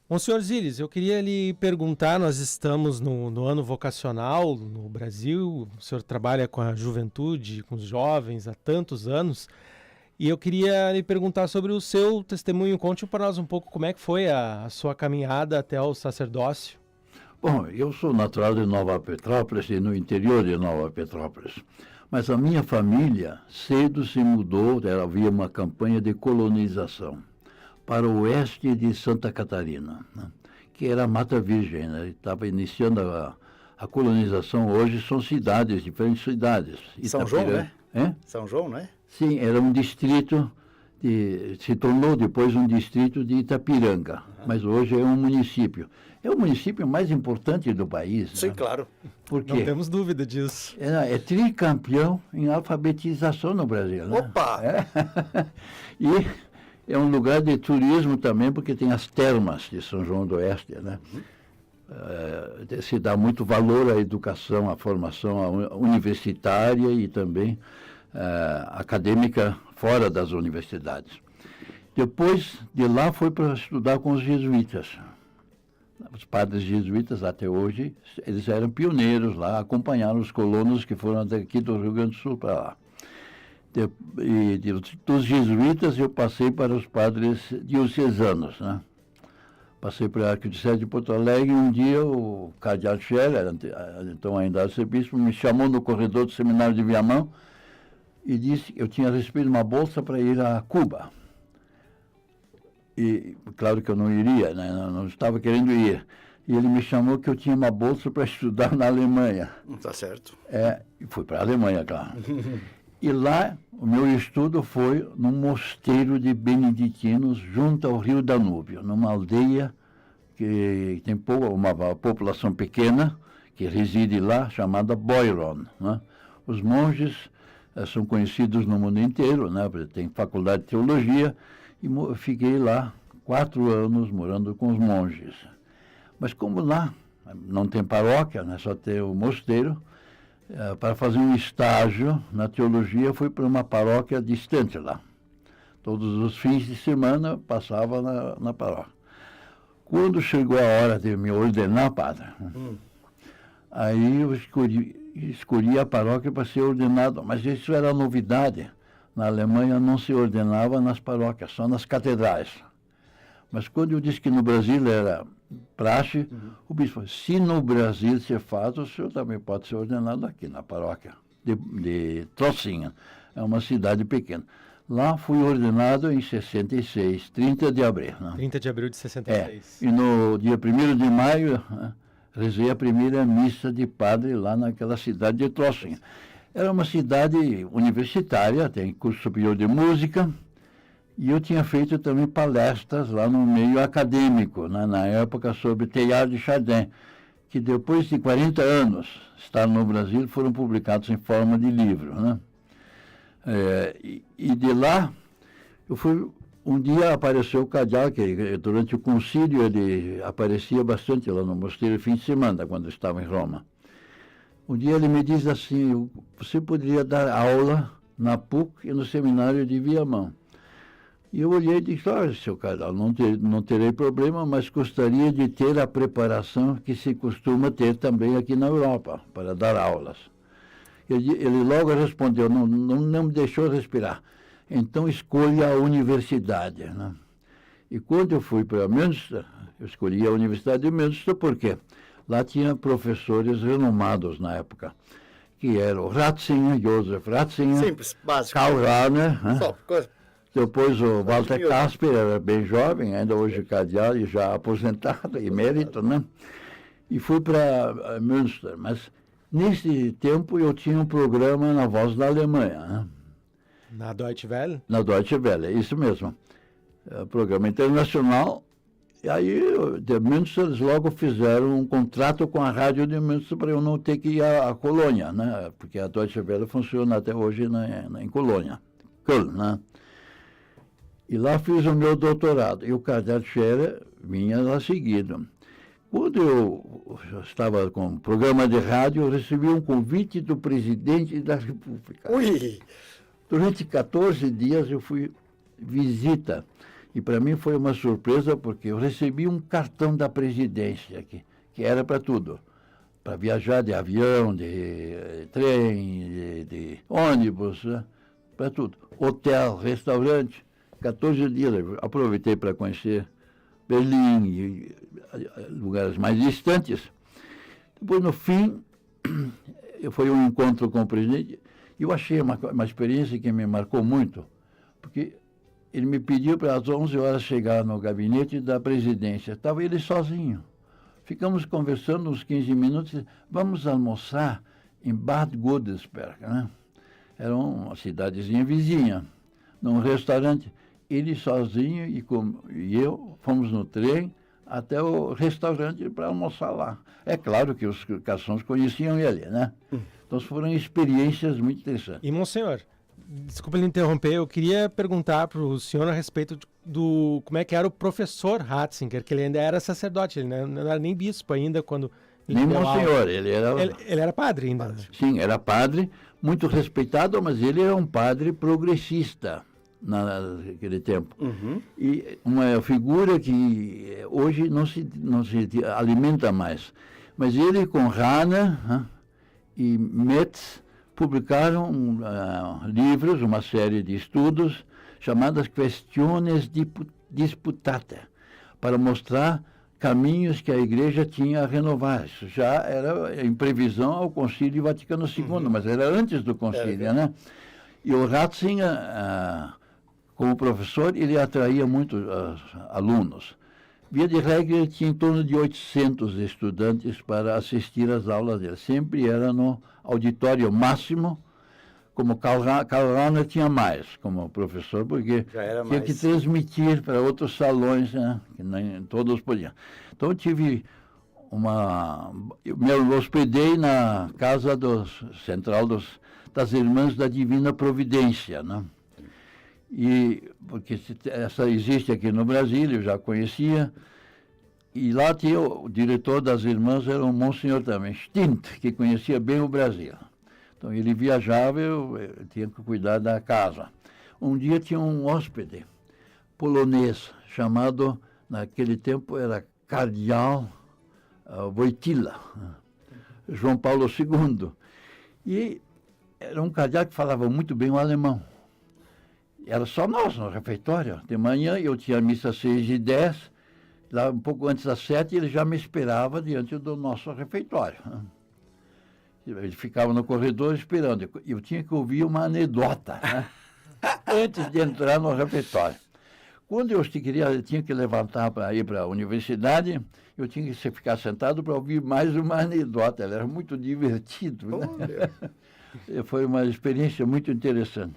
Bom, senhor Zíris, eu queria lhe perguntar, nós estamos no ano vocacional no Brasil, o senhor trabalha com a juventude, com os jovens há tantos anos, e eu queria lhe perguntar sobre o seu testemunho. Conte para nós um pouco como é que foi a sua caminhada até o sacerdócio. Bom, eu sou natural de Nova Petrópolis e no interior de Nova Petrópolis, mas a minha família cedo se mudou, havia uma campanha de colonização para o oeste de Santa Catarina, né, que era a Mata Virgem, né, estava iniciando a colonização. Hoje são cidades, diferentes cidades. São João, né? São João, né? Sim, era um distrito, se tornou depois um distrito de Itapiranga, mas hoje é um município. É o município mais importante do país. Sim, né? claro. Porque Não temos dúvida disso. é tricampeão em alfabetização no Brasil. Né? Opa! E é um lugar de turismo também, porque tem as termas de São João do Oeste, né? Se dá muito valor à educação, à formação universitária e também acadêmica fora das universidades. Depois de lá foi para estudar com os jesuítas. Os padres jesuítas, até hoje, eles eram pioneiros lá, acompanharam os colonos que foram daqui do Rio Grande do Sul para lá. Dos jesuítas eu passei para os padres diocesanos, né? Passei para a Arquidiocese de Porto Alegre e um dia o cardeal Scherer, então ainda arcebispo, me chamou no corredor do seminário de Viamão e disse que eu tinha recebido uma bolsa para ir a Cuba. E claro que eu não iria, né? Não estava querendo ir. E ele me chamou que eu tinha uma bolsa para estudar na Alemanha. Tá certo. E fui para a Alemanha, claro. E lá, o meu estudo foi num mosteiro de beneditinos junto ao rio Danúbio, numa aldeia que tem uma população pequena, que reside lá, chamada Boiron, né? Os monges são conhecidos no mundo inteiro, né? Tem faculdade de teologia, e fiquei lá 4 anos morando com os monges. Mas como lá não tem paróquia, né? Só tem o mosteiro, para fazer um estágio na teologia, fui para uma paróquia distante lá. Todos os fins de semana passava na paróquia. Quando chegou a hora de me ordenar padre, aí eu escolhi a paróquia para ser ordenado, mas isso era novidade. Na Alemanha não se ordenava nas paróquias, só nas catedrais. Mas quando eu disse que no Brasil era praxe, o bispo falou, se no Brasil se faz, o senhor também pode ser ordenado aqui na paróquia de Trocinha. É uma cidade pequena. Lá fui ordenado em 66, 30 de abril. Né? 30 de abril de 66. E no dia 1º de maio, rezei a primeira missa de padre lá naquela cidade de Trocinha. Era uma cidade universitária, tem curso superior de música, e eu tinha feito também palestras lá no meio acadêmico, né, na época sobre Teilhard de Chardin, que depois de 40 anos estar no Brasil foram publicados em forma de livro. Né? E de lá, um dia apareceu o cardeal, que durante o concílio ele aparecia bastante lá no mosteiro fim de semana, quando eu estava em Roma. Um dia ele me diz assim, você poderia dar aula na PUC e no seminário de Viamão. E eu olhei e disse, olha, seu cardeal, não terei problema, mas gostaria de ter a preparação que se costuma ter também aqui na Europa, para dar aulas. Ele logo respondeu, não me deixou respirar. Então escolha a universidade. Né? E quando eu fui para Münster, eu escolhi a Universidade de Münster, por quê? Lá tinha professores renomados na época, que eram Ratzinger, Josef Ratzinger, Simples, básico. Karl Rahner, né? Só, coisa. Depois o Walter Casper, era bem jovem, ainda hoje cardeal e já aposentado, emérito, né? E fui para Münster. Mas nesse tempo eu tinha um programa na Voz da Alemanha, né? Na Deutsche Welle? Na Deutsche Welle, isso mesmo. Programa internacional. E aí, de Münster, eles logo fizeram um contrato com a rádio de Münster para eu não ter que ir à Colônia, né? Porque a Deutsche Welle funciona até hoje em Colônia, Köln, né? E lá fiz o meu doutorado. E o cardeal Scherer vinha lá seguido. Quando eu estava com um programa de rádio, eu recebi um convite do presidente da República. Ui! Durante 14 dias eu fui visita. E para mim foi uma surpresa, porque eu recebi um cartão da presidência, que era para tudo. Para viajar de avião, de trem, de ônibus, né? Para tudo. Hotel, restaurante, 14 dias. Eu aproveitei para conhecer Berlim e lugares mais distantes. Depois, no fim, foi um encontro com o presidente. E eu achei uma experiência que me marcou muito, porque ele me pediu para às 11 horas chegar no gabinete da presidência. Estava ele sozinho. Ficamos conversando uns 15 minutos. Vamos almoçar em Bad Godesberg, né? Era uma cidadezinha vizinha, num restaurante. Ele sozinho e eu fomos no trem até o restaurante para almoçar lá. É claro que os garçons conheciam ele, né? Então foram experiências muito interessantes. E, Monsenhor, desculpa lhe interromper, eu queria perguntar para o senhor a respeito do como é que era o professor Ratzinger, que ele ainda era sacerdote, ele não era nem bispo ainda quando... Nem Monsenhor, ele era... Ele era padre ainda. Sim, era padre, muito respeitado, mas ele era um padre progressista naquele tempo. E uma figura que hoje não se alimenta mais. Mas ele com Rahner e Metz publicaram livros, uma série de estudos, chamadas Questiones Disputatas, para mostrar caminhos que a Igreja tinha a renovar. Isso já era em previsão ao Concílio Vaticano II, mas era antes do Concílio, né? E o Ratzinger, como professor, ele atraía muitos alunos. Via de regra, ele tinha em torno de 800 estudantes para assistir às aulas dele. Sempre era no auditório máximo, como Karl Rahner tinha mais como professor, porque tinha que transmitir para outros salões, né, que nem todos podiam. Então eu tive eu me hospedei na casa central das Irmãs da Divina Providência, né? E porque essa existe aqui no Brasil, eu já conhecia. E lá tinha o diretor das irmãs, era um monsenhor também, Stint, que conhecia bem o Brasil. Então ele viajava, eu tinha que cuidar da casa. Um dia tinha um hóspede polonês, chamado, naquele tempo era Cardeal Wojtyła, João Paulo II. E era um cardeal que falava muito bem o alemão. Era só nós no refeitório. De manhã eu tinha a missa às 6h10, lá um pouco antes das 7 ele já me esperava diante do nosso refeitório. Ele ficava no corredor esperando. Eu tinha que ouvir uma anedota, né? Antes de entrar no refeitório. Quando eu tinha que levantar para ir para a universidade, eu tinha que ficar sentado para ouvir mais uma anedota. Ela era muito divertido, né? Foi uma experiência muito interessante.